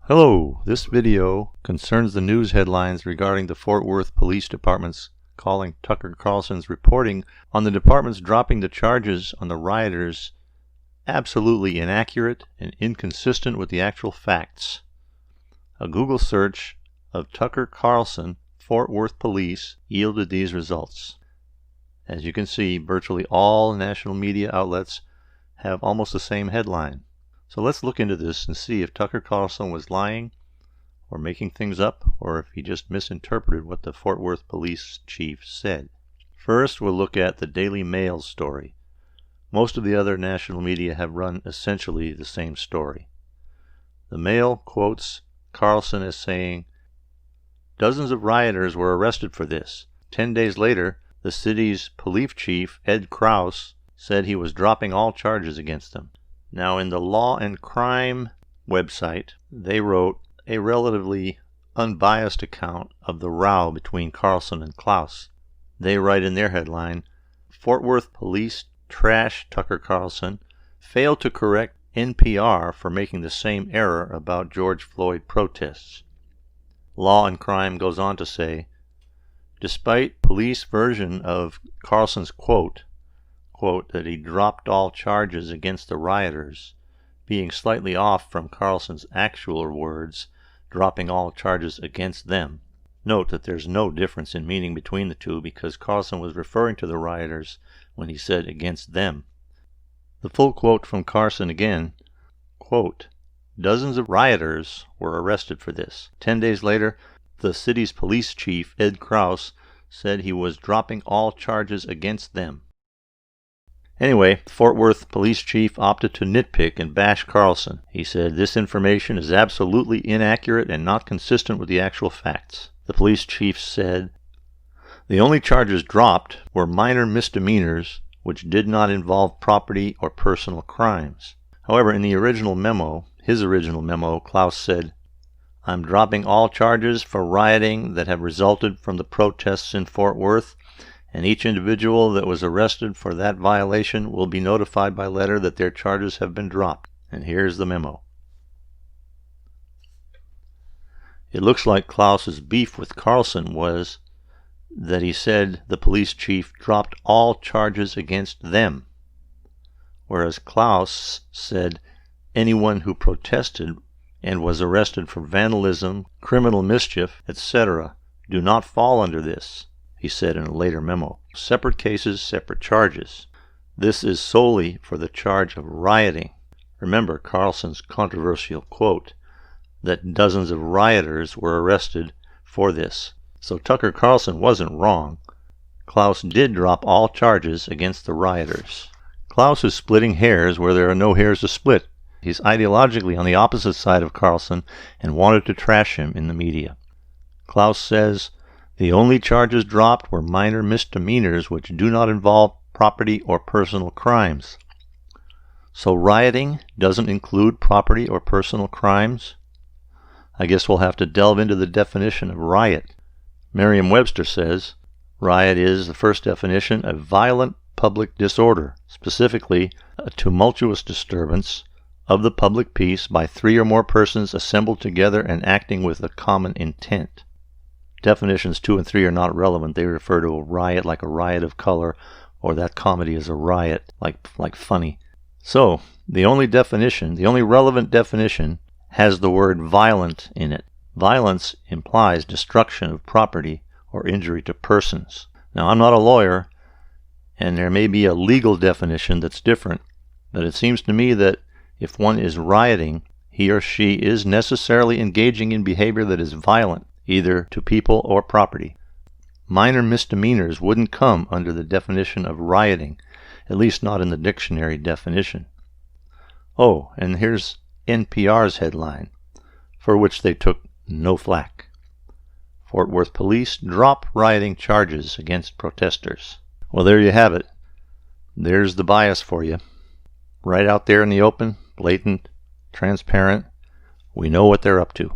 Hello, this video concerns the news headlines regarding the Fort Worth Police Department's calling Tucker Carlson's reporting on the department's dropping the charges on the rioters absolutely inaccurate and inconsistent with the actual facts. A Google search of Tucker Carlson, Fort Worth Police yielded these results. As you can see, virtually all national media outlets have almost the same headline. So let's look into this and see if Tucker Carlson was lying or making things up, or if he just misinterpreted what the Fort Worth police chief said. First, we'll look at the Daily Mail's story. Most of the other national media have run essentially the same story. The Mail quotes Carlson as saying, "Dozens of rioters were arrested for this. 10 days later, the city's police chief, Ed Kraus, said he was dropping all charges against them." Now, in the Law and Crime website, they wrote a relatively unbiased account of the row between Carlson and Klaus. They write in their headline, "Fort Worth police trash Tucker Carlson, failed to correct NPR for making the same error about George Floyd protests." Law and Crime goes on to say, despite police version of Carlson's quote that he dropped all charges against the rioters, being slightly off from Carlson's actual words, dropping all charges against them. Note that there's no difference in meaning between the two, because Carlson was referring to the rioters when he said against them. The full quote from Carlson again, quote, "Dozens of rioters were arrested for this. 10 days later, the city's police chief, Ed Kraus, said he was dropping all charges against them." Anyway, Fort Worth police chief opted to nitpick and bash Carlson. He said, "This information is absolutely inaccurate and not consistent with the actual facts." The police chief said, "The only charges dropped were minor misdemeanors which did not involve property or personal crimes." However, in his original memo, Klaus said, "I'm dropping all charges for rioting that have resulted from the protests in Fort Worth, and each individual that was arrested for that violation will be notified by letter that their charges have been dropped." And here's the memo. It looks like Klaus's beef with Carlson was that he said the police chief dropped all charges against them, whereas Klaus said anyone who protested and was arrested for vandalism, criminal mischief, etc. do not fall under this, he said in a later memo. Separate cases, separate charges. This is solely for the charge of rioting. Remember Carlson's controversial quote that dozens of rioters were arrested for this. So Tucker Carlson wasn't wrong. Klaus did drop all charges against the rioters. Klaus is splitting hairs where there are no hairs to split. He's ideologically on the opposite side of Carlson and wanted to trash him in the media. Klaus says, "The only charges dropped were minor misdemeanors which do not involve property or personal crimes." So rioting doesn't include property or personal crimes? I guess we'll have to delve into the definition of riot. Merriam-Webster says, riot is, the first definition, a violent public disorder, specifically a tumultuous disturbance of the public peace by 3 or more persons assembled together and acting with a common intent. Definitions 2 and 3 are not relevant. They refer to a riot like a riot of color, or that comedy is a riot, like funny. So, the only relevant definition has the word violent in it. Violence implies destruction of property or injury to persons. Now, I'm not a lawyer, and there may be a legal definition that's different, but it seems to me that if one is rioting, he or she is necessarily engaging in behavior that is violent, either to people or property. Minor misdemeanors wouldn't come under the definition of rioting, at least not in the dictionary definition. Oh, and here's NPR's headline, for which they took no flack. Fort Worth police drop rioting charges against protesters. Well, there you have it. There's the bias for you. Right out there in the open, blatant, transparent. We know what they're up to.